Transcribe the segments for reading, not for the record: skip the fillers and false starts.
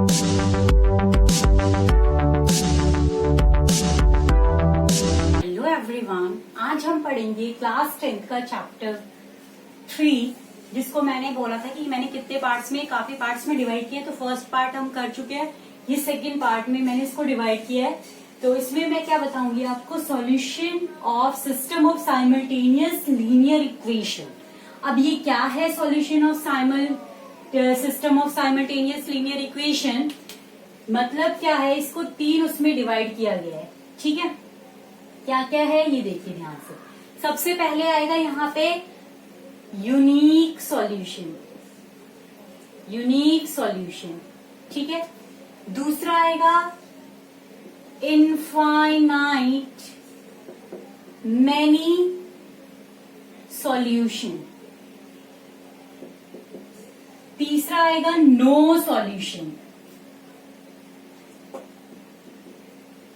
Hello everyone, आज हम पढ़ेंगे क्लास 10th का चैप्टर 3, जिसको मैंने बोला था कि मैंने कितने पार्ट्स में, काफी पार्ट्स में डिवाइड किया। तो फर्स्ट पार्ट हम कर चुके हैं, ये सेकंड पार्ट में मैंने इसको डिवाइड किया है। तो इसमें मैं क्या बताऊंगी आपको, solution of system of simultaneous linear equation. अब ये क्या है solution of system of simultaneous linear equation, मतलब क्या है, इसको 3 उसमें डिवाइड किया गया है। ठीक है, क्या क्या है ये देखिए ध्यान से। सबसे पहले आएगा यहाँ पे यूनिक सॉल्यूशन, यूनिक सॉल्यूशन। ठीक है, दूसरा आएगा इनफाइनाइट मैनी सॉल्यूशन, तीसरा आएगा नो सॉल्यूशन।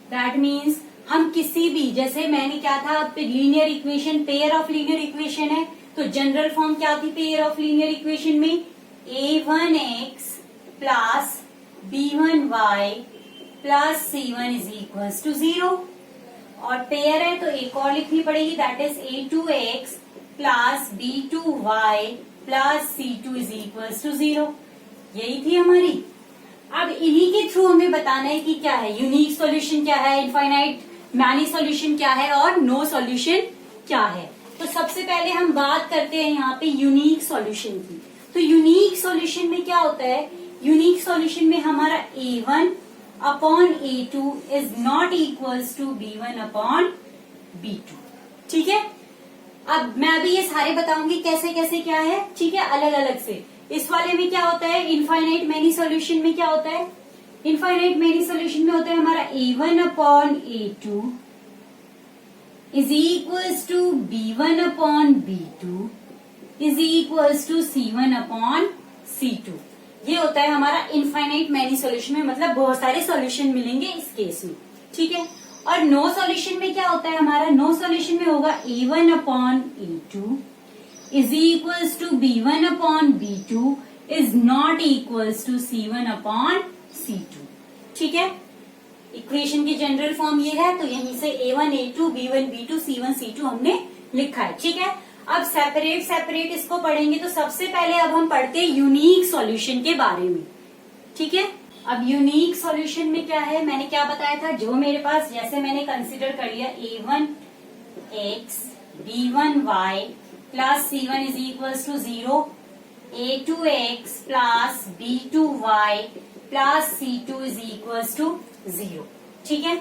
दैट मीन्स हम किसी भी, जैसे मैंने क्या था, linear equation, pair of linear equation है, तो जनरल फॉर्म क्या थी पेयर ऑफ लीनियर इक्वेशन में, a1x plus b1y plus c1 is equals to 0। और पेयर है तो एक और लिखनी पड़ेगी, that is a2x plus b2y plus c2 is equals to 0। यही थी हमारी। अब इन्हीं के थ्रू हमें बताना है कि क्या है यूनिक सॉल्यूशन, क्या है इनफाइनाइट मैनी सॉल्यूशन, क्या है और नो सॉल्यूशन क्या है। तो सबसे पहले हम बात करते हैं यहाँ पे यूनिक सॉल्यूशन की। तो यूनिक सॉल्यूशन में क्या होता है, यूनिक सॉल्यूशन में हमारा a1 upon a2 is not equals to b1 upon b2। ठीक है, अब मैं अभी ये सारे बताऊंगी कैसे कैसे क्या है। ठीक है, अलग अलग से। इस वाले में क्या होता है, इनफाइनाइट मैनी सॉल्यूशन में क्या होता है, इनफाइनाइट मैनी सॉल्यूशन में होता है हमारा a1 upon a2 is equals to b1 upon b2 is equals to c1 upon c2। ये होता है हमारा इनफाइनाइट मैनी सॉल्यूशन में, मतलब बहुत सारे सॉल्यूशन मिलेंगे इस केस में। ठीक है, और नो सॉल्यूशन में क्या होता है हमारा, नो सॉल्यूशन में होगा a1 upon a2 is equals to b1 upon b2 is not equals to c1 upon c2। ठीक है, इक्वेशन की जनरल फॉर्म ये है, तो यहीं से a1 a2 b1 b2 c1 c2 हमने लिखा है। ठीक है, अब सेपरेट सेपरेट इसको पढ़ेंगे। तो सबसे पहले अब हम पढ़ते हैं यूनिक सॉल्यूशन के बारे में। ठीक है, अब यूनिक सॉल्यूशन में क्या है, मैंने क्या बताया था, जो मेरे पास, जैसे मैंने कंसिडर कर लिया a1x b1y plus c1 is equals to 0, a2x plus b2y plus c2 is equals to 0। ठीक है,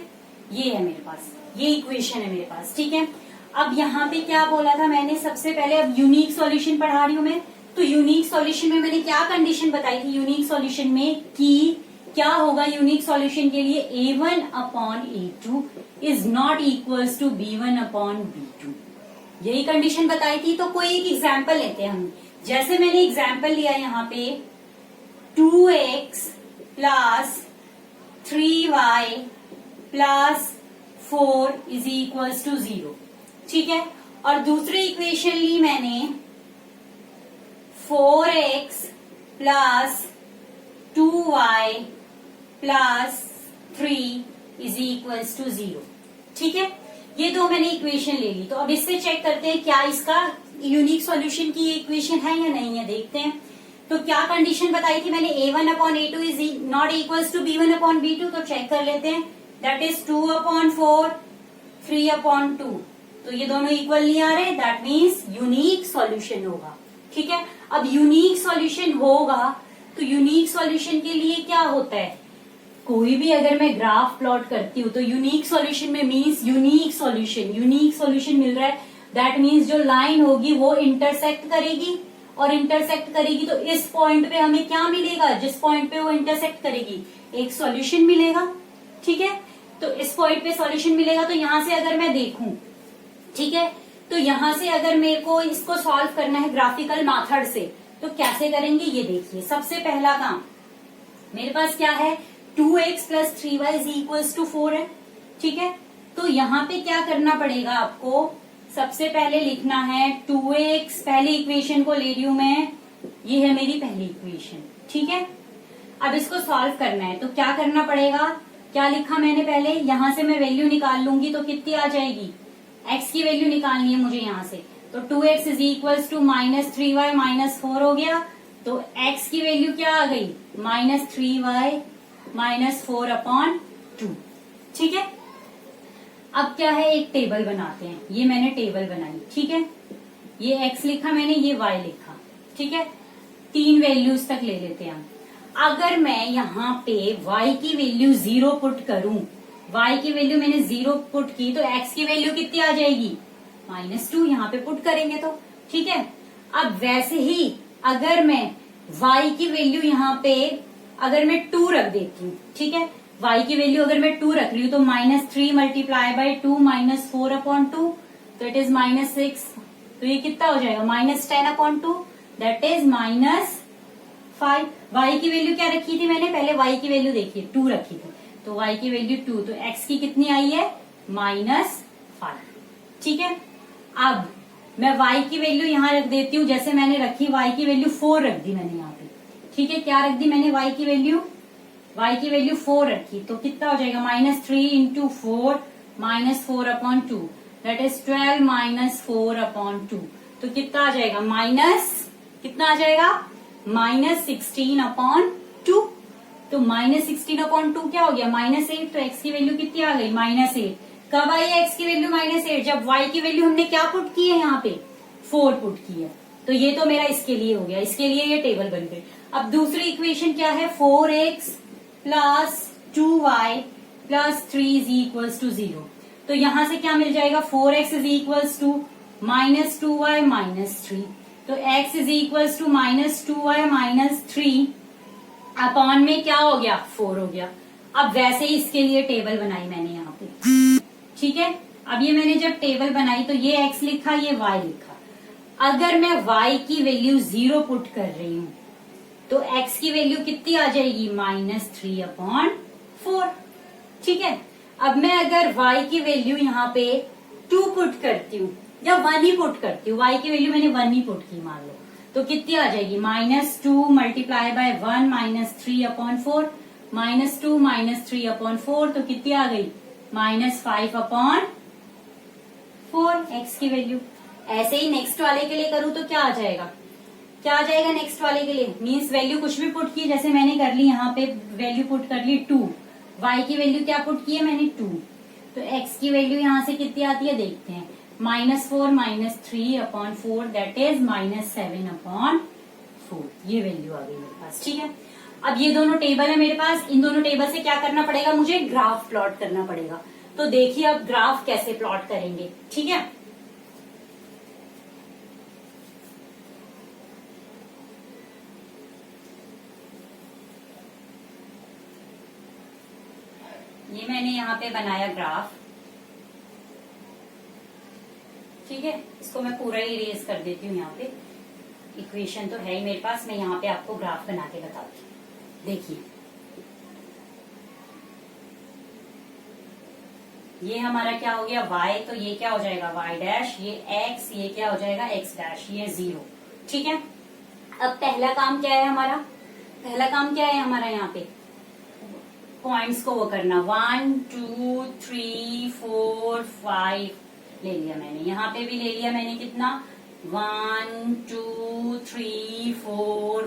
ये है मेरे पास, ये इक्वेशन है मेरे पास। ठीक है, अब यहाँ पे क्या बोला था मैंने, सबसे पहले अब यूनिक सॉल्यूशन पढ़ा रही हूँ मैं। तो यूनिक सॉल्यूशन में मैंने क्या कंडीशन बताई थी यूनिक सॉल्यूशन में, कि क्या होगा यूनिक सॉल्यूशन के लिए, a1 upon a2 is not equals to b1 upon b2। यही कंडीशन बताई थी। तो कोई एक एग्जाम्पल लेते हैं हम, जैसे मैंने एग्जाम्पल लिया यहाँ पे 2x plus 3y plus 4 is equals to 0। ठीक है, और दूसरी इक्वेशन ली मैंने 4x plus 2y plus 3 is equals to 0। ठीक है, ये दो मैंने इक्वेशन ले ली। तो अब इससे चेक करते हैं क्या इसका यूनिक सॉल्यूशन की इक्वेशन है या नहीं है, देखते हैं। तो क्या कंडीशन बताई थी मैंने, a1 upon a2 is not equals to b1 upon b2। तो चेक कर लेते हैं, दैट इज 2 अपॉन 4 3 अपॉन 2। तो ये दोनों इक्वल नहीं आ रहे, दैट मीन्स यूनिक सॉल्यूशन होगा। ठीक है, अब यूनिक सॉल्यूशन होगा तो यूनिक सॉल्यूशन के लिए क्या होता है, कोई भी अगर मैं ग्राफ प्लॉट करती हूँ तो यूनिक सॉल्यूशन में मीन्स यूनिक सॉल्यूशन मिल रहा है, दैट मीन्स जो लाइन होगी वो इंटरसेक्ट करेगी, और इंटरसेक्ट करेगी तो इस पॉइंट पे हमें क्या मिलेगा, जिस पॉइंट पे वो इंटरसेक्ट करेगी एक सॉल्यूशन मिलेगा। ठीक है, तो इस पॉइंट पे सॉल्यूशन मिलेगा। तो यहां से अगर मैं देखूं, ठीक है, तो यहां से अगर मेरे को इसको सॉल्व करना है ग्राफिकल मेथड से, तो कैसे करेंगे ये देखिए। सबसे पहला काम मेरे पास क्या है, 2x plus 3y is equals to 4 है। ठीक है, तो यहाँ पे क्या करना पड़ेगा आपको, सबसे पहले लिखना है 2x, पहली इक्वेशन को ले रही हूं मैं, ये है मेरी पहली इक्वेशन। ठीक है, अब इसको सॉल्व करना है तो क्या करना पड़ेगा, क्या लिखा मैंने पहले, यहां से मैं वैल्यू निकाल लूंगी तो कितनी आ जाएगी, x की वैल्यू निकालनी है मुझे यहां से, तो 2x is equal to -3y -4 हो गया, तो x की वैल्यू क्या आ गई, -3y -4/2। ठीक है, अब क्या है, एक टेबल बनाते हैं, ये मैंने टेबल बनाई, ठीक है, ये x लिखा मैंने, ये y लिखा, ठीक है, 3 वैल्यूज तक ले लेते हैं हम। अगर मैं यहाँ पे y की वैल्यू 0 पुट करूं, y की वैल्यू मैंने 0 पुट की तो x की वैल्यू कितनी आ जाएगी, -2, यहाँ पे पुट करेंगे तो, ठीक है। अब वैसे ही अगर मैं y की वैल्यू यहाँ पे अगर मैं 2 रख देती हूँ, ठीक है, y की वैल्यू अगर मैं 2 रख रही हूँ तो -3 मल्टीप्लाई बाय 2 -4/2, तो इट इज -6, तो ये कितना हो जाएगा, -10/2, दैट इज -5। y की वैल्यू क्या रखी थी मैंने, पहले y की वैल्यू देखिए 2 रखी थी, तो y की वैल्यू 2, तो x की कितनी आई है, -5। ठीक है, अब मैं y की वैल्यू यहाँ रख देती हूँ, जैसे मैंने रखी y की वैल्यू 4 रख दी मैंने यहाँ पे, ठीक है, क्या रख दी मैंने y की वैल्यू 4 रखी, तो कितना हो जाएगा, -3 × 4 -4/2, दैट इज 12 -4/2, तो कितना आ जाएगा, कितना आ जाएगा, -16/2, तो -16/2 क्या हो गया, -8, तो x की वैल्यू कितनी आ गई, -8। कब आई है x की वैल्यू -8, जब y की वैल्यू हमने क्या पुट की है यहाँ पे, 4 पुट की है, तो ये तो मेरा इसके लिए हो गया, इसके लिए ये टेबल बन गई। अब दूसरी इक्वेशन क्या है, 4x + 2y + 3 is equal to 0, तो यहां से क्या मिल जाएगा, 4x is equal to -2y -3, तो x is equal to -2y -3 upon में क्या हो गया, 4 हो गया। अब वैसे ही इसके लिए टेबल बनाई मैंने यहाँ पे, ठीक है, अब ये मैंने जब टेबल बनाई तो ये x लिखा, ये y लिखा, अगर मैं y की वैल्यू 0 पुट कर रही हूं तो x की वैल्यू कितनी आ जाएगी, -3/4, ठीक है। अब मैं अगर y की वैल्यू यहाँ पे 2 पुट करती हूँ या 1 ही पुट करती हूँ, y की वैल्यू मैंने 1 ही पुट की मान लो, तो कितनी आ जाएगी, -2 मल्टीप्लाई बाय 1 -3/4, -2 -3/4, तो कितनी आ गई, -5/4 x की वैल्यू। ऐसे ही नेक्स्ट वाले के लिए करूँ तो क्या आ जाएगा, नेक्स्ट वाले के लिए, मीन्स वैल्यू कुछ भी पुट की, जैसे मैंने कर ली यहाँ पे वैल्यू पुट कर ली 2, y की वैल्यू क्या पुट की है मैंने 2, तो x की वैल्यू यहाँ से कितनी आती है देखते हैं, -4 -3/4, दैट इज -7/4, ये वैल्यू आ गई मेरे पास, ठीक है। अब ये दोनों टेबल है मेरे पास, इन दोनों टेबल से क्या करना पड़ेगा, मुझे ग्राफ प्लॉट करना पड़ेगा, तो देखिए अब ग्राफ कैसे प्लॉट करेंगे, ठीक है। ये मैंने यहाँ पे बनाया ग्राफ, ठीक है, इसको मैं पूरा ही इरेज कर देती हूँ, यहाँ पे इक्वेशन तो है ही मेरे पास, मैं यहाँ पे आपको ग्राफ बना के बताती हूँ। देखिए ये हमारा क्या हो गया y, तो ये क्या हो जाएगा y', ये x, ये क्या हो जाएगा x', ये 0, ठीक है। अब पहला काम क्या है हमारा, यहाँ पे पॉइंट्स को वो करना, 1 2 3 4 5 ले लिया मैंने, यहाँ पे भी ले लिया मैंने, कितना 1 2 3 4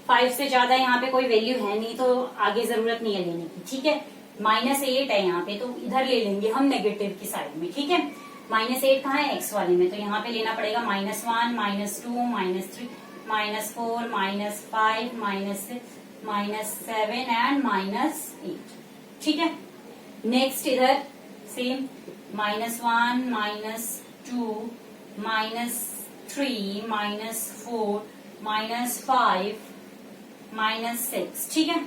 5 से ज्यादा यहाँ पे कोई वैल्यू है नहीं, तो आगे जरूरत नहीं है लेने की, ठीक है। -8 है यहाँ पे, तो इधर ले लेंगे हम नेगेटिव की साइड में, ठीक है। -8 कहाँ है, x वाले में, तो यहाँ पे लेना पड़ेगा -1 -2 -3 -4 -5 -6 -7 एंड -8, ठीक है। नेक्स्ट इधर सेम -1 -2 -3 -4 -5 -6, ठीक है।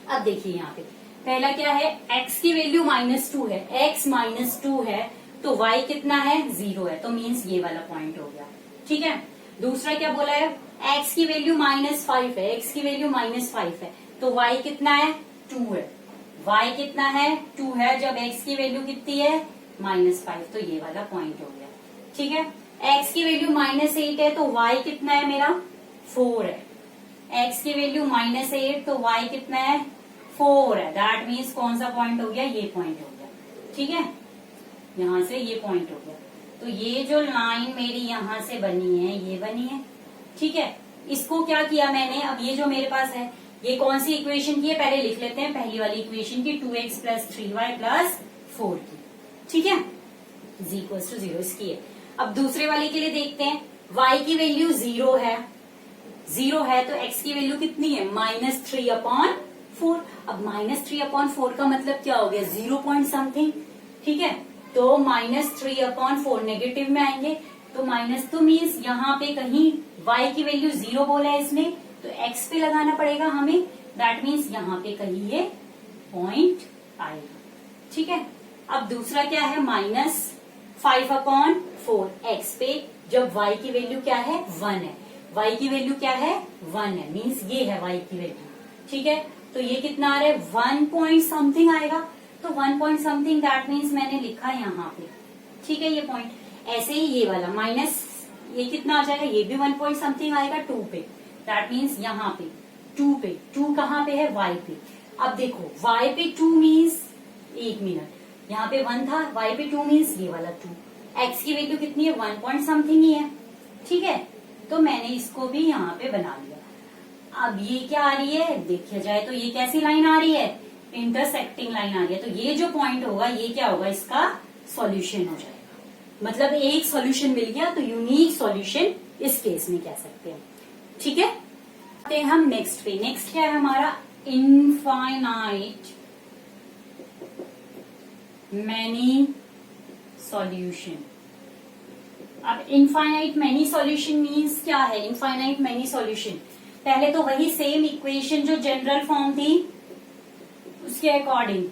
अब देखिए यहाँ पे पहला क्या है, x की वैल्यू -2 है, x -2 है, तो y कितना है, 0 है, तो मीन्स ये वाला पॉइंट हो गया, ठीक है। दूसरा क्या बोला है, x की वैल्यू -5 है, x की वैल्यू -5 है, तो y कितना है, 2 है, y कितना है, 2 है, जब x की वैल्यू कितनी है, -5, तो ये वाला पॉइंट हो गया, ठीक है। x की वैल्यू -8 है, तो y कितना है मेरा, 4 है, x की वैल्यू -8 तो y कितना है 4 है। दैट मीन्स कौन सा पॉइंट हो गया, ये पॉइंट हो गया। ठीक है, यहां से ये पॉइंट हो गया। तो ये जो लाइन मेरी यहां से बनी है ये बनी है। ठीक है, इसको क्या किया मैंने, अब ये जो मेरे पास है ये कौन सी इक्वेशन की है पहले लिख लेते हैं, पहली वाली इक्वेशन की 2x + 3y + 4 की। ठीक है, = 0 इसकी है। अब दूसरे वाले के लिए देखते हैं, y की वैल्यू 0 है, 0 है तो x की वैल्यू कितनी है -3/4। अब -3/4 का मतलब क्या हो गया 0 पॉइंट समथिंग। ठीक है, तो -3/4 नेगेटिव में आएंगे तो माइनस, तो मीन्स यहाँ पे कहीं y की वैल्यू 0 बोला है इसने तो x पे लगाना पड़ेगा हमें। दैट मीन्स यहाँ पे कहीं ये पॉइंट आएगा। ठीक है, अब दूसरा क्या है -5/4 x पे, जब y की वैल्यू क्या है 1 है, y की वैल्यू क्या है 1 है, मीन्स ये है y की वैल्यू। ठीक है, तो ये कितना आ रहा है 1 पॉइंट समथिंग आएगा, तो 1 पॉइंट समथिंग दैट मीन्स मैंने लिखा यहाँ पे। ठीक है, ये पॉइंट। ऐसे ही ये वाला माइनस, ये कितना आ जाएगा, ये भी 1 पॉइंट समथिंग आएगा 2 पे। दैट मीन्स यहाँ पे 2 पे, 2 कहाँ पे है y पे। अब देखो y पे 2 मीन्स, एक मिनट, यहाँ पे 1 था, y पे 2 मीन्स ये वाला 2। x की वैल्यू कितनी है 1 पॉइंट समथिंग ही है। ठीक है, तो मैंने इसको भी यहाँ पे बना लिया। अब ये क्या आ रही है देखिए जाए तो ये कैसी लाइन आ रही है, इंटरसेक्टिंग लाइन आ रही है। तो ये जो पॉइंट होगा ये क्या होगा, इसका सॉल्यूशन हो जाएगा। मतलब एक सॉल्यूशन मिल गया, तो यूनिक सॉल्यूशन इस केस में कह सकते हैं। ठीक है, आते हैं हम नेक्स्ट पे। नेक्स्ट क्या है हमारा, इनफाइनाइट मैनी सॉल्यूशन। अब इनफाइनाइट मैनी सॉल्यूशन मीन्स क्या है, इनफाइनाइट मैनी सॉल्यूशन, पहले तो वही सेम इक्वेशन जो जनरल फॉर्म थी उसके अकॉर्डिंग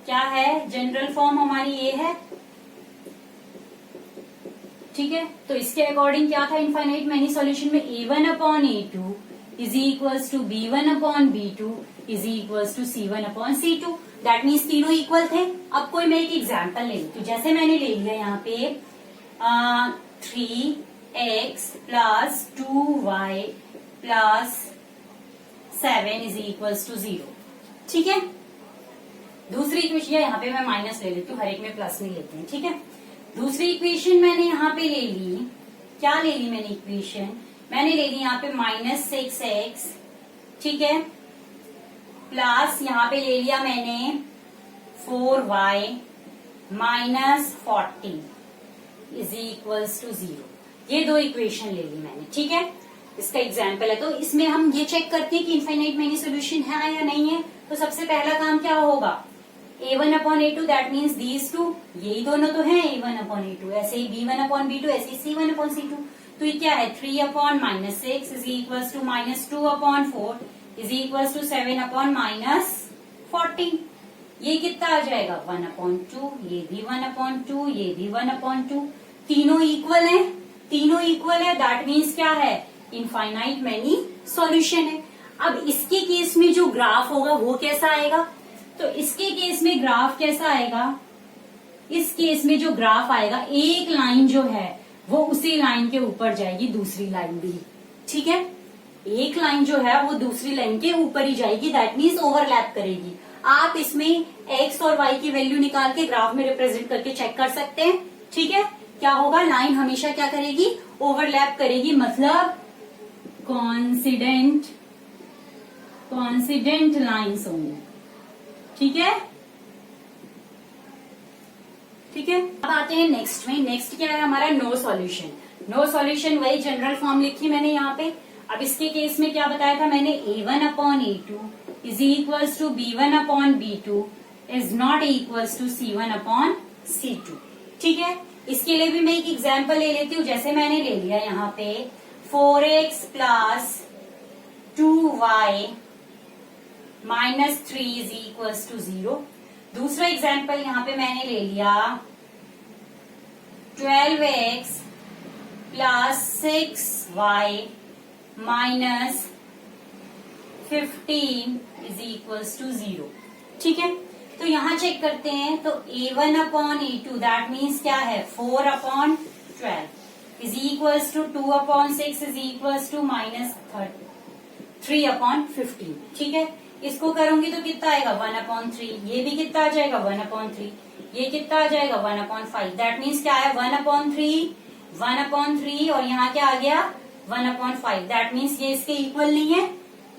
क्या है, जनरल फॉर्म हमारी ये है। ठीक है, तो इसके अकॉर्डिंग क्या था इनफाइनाइट मैनी सॉल्यूशन में, a1/a2 = b1/b2 = c1/c2। That means तीनों इक्वल थे। अब कोई मैं एक एग्जाम्पल ले लेती हूँ, जैसे मैंने ले लिया यहाँ पे 3x + 2y + 7 = 0। ठीक है, दूसरी इक्वेशन यहाँ पे मैं माइनस ले लेती हूँ, हर एक में प्लस नहीं लेते हैं। ठीक है, दूसरी इक्वेशन मैंने यहाँ पे ले ली, क्या ले ली मैंने इक्वेशन, मैंने ले ली यहाँ पे -6x। ठीक है, प्लस यहाँ पे ले लिया मैंने 4y -40 = 0। ये दो इक्वेशन ले ली मैंने। ठीक है, इसका एग्जाम्पल है। तो इसमें हम ये चेक करते हैं कि इनफाइनाइट मैनी सोल्यूशन है या नहीं है। तो सबसे पहला काम क्या होगा, a1/a2 that means these two, यही दोनों तो हैं a1/a2, ऐसे ही b1/b2, ऐसे ही c1/c2। तो ये क्या है 3/-6 = -2/4 = 7/-40। ये कितना आ जाएगा 1/2, ये भी 1/2, ये भी 1/2। तीनों इक्वल है, तीनों इक्वल है, दैट मीन्स क्या है इनफाइनाइट मैनी सॉल्यूशन है। अब इसके केस में जो ग्राफ होगा वो कैसा आएगा, तो इसके केस में ग्राफ कैसा आएगा, इस केस में जो ग्राफ आएगा, एक लाइन जो है वो उसी लाइन के ऊपर जाएगी, दूसरी लाइन भी। ठीक है, एक लाइन जो है वो दूसरी लाइन के ऊपर ही जाएगी, दैट मीन्स ओवरलैप करेगी। आप इसमें x और y की वैल्यू निकाल के ग्राफ में रिप्रेजेंट करके चेक कर सकते हैं। ठीक है, क्या होगा, लाइन हमेशा क्या करेगी, ओवरलैप करेगी, मतलब कॉन्सिडेंट लाइन्स होंगी। ठीक है, ठीक है। अब आते हैं नेक्स्ट में। नेक्स्ट क्या है हमारा, नो सॉल्यूशन। नो सॉल्यूशन वही जनरल फॉर्म लिखी मैंने यहाँ पे। अब इसके केस में क्या बताया था मैंने, a1/a2 = b1/b2 is not equals to c1/c2। ठीक है, इसके लिए भी मैं एक एग्जाम्पल ले लेती हूँ। जैसे मैंने ले लिया यहाँ पे 4x + 2y -3 = 0। दूसरा एग्जाम्पल यहाँ पे मैंने ले लिया 12x + 6y -15 = 0। ठीक है, तो यहाँ चेक करते हैं। तो a1/a2 दैट मीन्स क्या है 4/12 = 2/6 = -30 3/15, ठीक है। इसको करूंगी तो कितना आएगा 1/3, ये भी कितना आ जाएगा 1/3, ये कितना आ जाएगा 1/5। दैट मीन्स क्या है 1/3 और यहाँ क्या आ गया 1/5। दैट मीन्स ये इसके इक्वल नहीं है,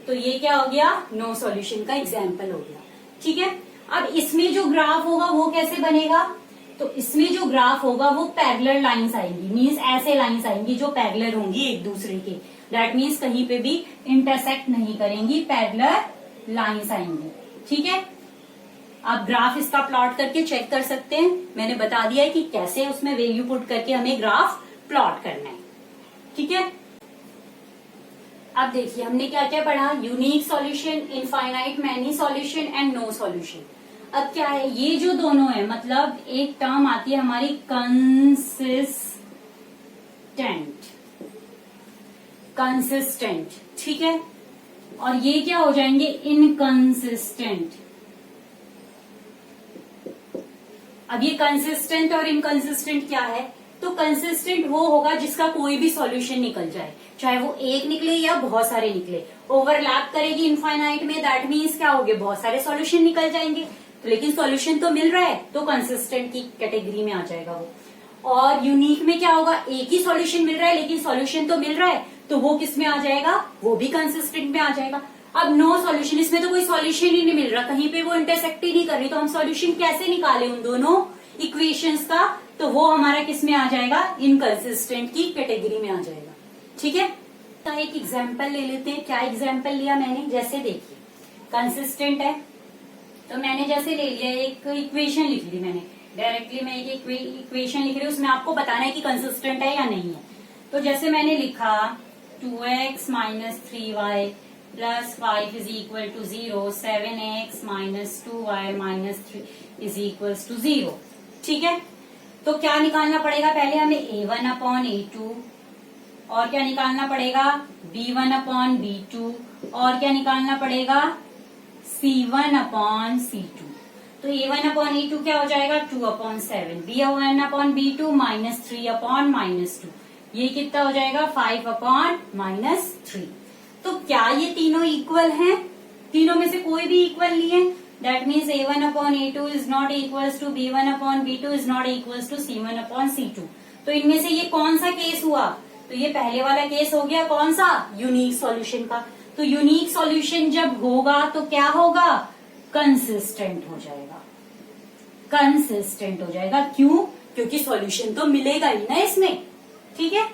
तो ये क्या हो गया नो सॉल्यूशन का एग्जाम्पल हो गया, ठीक है। अब इसमें जो ग्राफ होगा वो कैसे बनेगा, तो इसमें जो ग्राफ होगा वो पैरेलल लाइंस आएंगी, मीन्स ऐसे लाइंस आएंगी जो पैरेलल होंगी एक दूसरे के। दैट मीन्स कहीं पे भी इंटरसेक्ट नहीं करेंगी, पैरेलल लाइंस आएंगी, ठीक है। आप ग्राफ इसका प्लॉट करके चेक कर सकते हैं, मैंने बता दिया है कि कैसे उसमें वैल्यू पुट करके हमें ग्राफ प्लॉट करना है, ठीक है। अब देखिए हमने क्या क्या पढ़ा, unique solution, infinite many solution and no solution. अब क्या है, ये जो दोनों है मतलब एक टर्म आती है हमारी कंसिस्टेंट, ठीक है, और ये क्या हो जाएंगे इनकंसिस्टेंट। अब ये कंसिस्टेंट और इनकंसिस्टेंट क्या है, तो कंसिस्टेंट वो होगा जिसका कोई भी सॉल्यूशन निकल जाए, चाहे वो एक निकले या बहुत सारे निकले। ओवरलैप करेगी इनफाइनाइट में, दैट मीन्स क्या होगे बहुत सारे सॉल्यूशन निकल जाएंगे, तो लेकिन सॉल्यूशन तो मिल रहा है तो कंसिस्टेंट की कैटेगरी में आ जाएगा वो। और यूनिक में क्या होगा, एक ही सॉल्यूशन मिल रहा है लेकिन सॉल्यूशन तो मिल रहा है, तो वो किस में आ जाएगा, वो भी कंसिस्टेंट में आ जाएगा। अब नो सॉल्यूशन, इसमें तो कोई सॉल्यूशन ही नहीं मिल रहा, कहीं पे वो इंटरसेक्ट ही नहीं कर रही, तो हम सॉल्यूशन कैसे निकाले उन दोनों इक्वेशंस का, तो वो हमारा किस में आ जाएगा, इनकंसिस्टेंट की कैटेगरी में आ जाएगा, ठीक है। तो एक एग्जाम्पल ले लेते हैं, क्या एग्जाम्पल लिया मैंने, जैसे देखिए कंसिस्टेंट है तो मैंने जैसे ले लिया एक इक्वेशन लिख ली, मैंने डायरेक्टली मैं एक इक्वेशन लिख रही हूँ, उसमें आपको बताना है कि कंसिस्टेंट है या नहीं है। तो जैसे मैंने लिखा 2x - 3y + 5 = 0, 7x - 2y - 3 = 0, ठीक है। तो क्या निकालना पड़ेगा, पहले हमें a1/a2 और क्या निकालना पड़ेगा b1/b2 और क्या निकालना पड़ेगा c1/c2। तो a1/a2 क्या हो जाएगा 2/7, b1/b2 -3/-2, ये कितना हो जाएगा 5/-3। तो क्या ये तीनों इक्वल हैं, तीनों में से कोई भी इक्वल नहीं है, that means a1/a2 is not equals to b1/b2 is not equals to c1/c2। तो इनमें से ये कौन सा केस हुआ, तो ये पहले वाला केस हो गया, कौन सा, यूनिक सॉल्यूशन का। तो यूनिक सॉल्यूशन जब होगा तो क्या होगा, कंसिस्टेंट हो जाएगा, कंसिस्टेंट हो जाएगा। क्यों, क्योंकि सॉल्यूशन तो मिलेगा ही ना इसमें, ठीक है।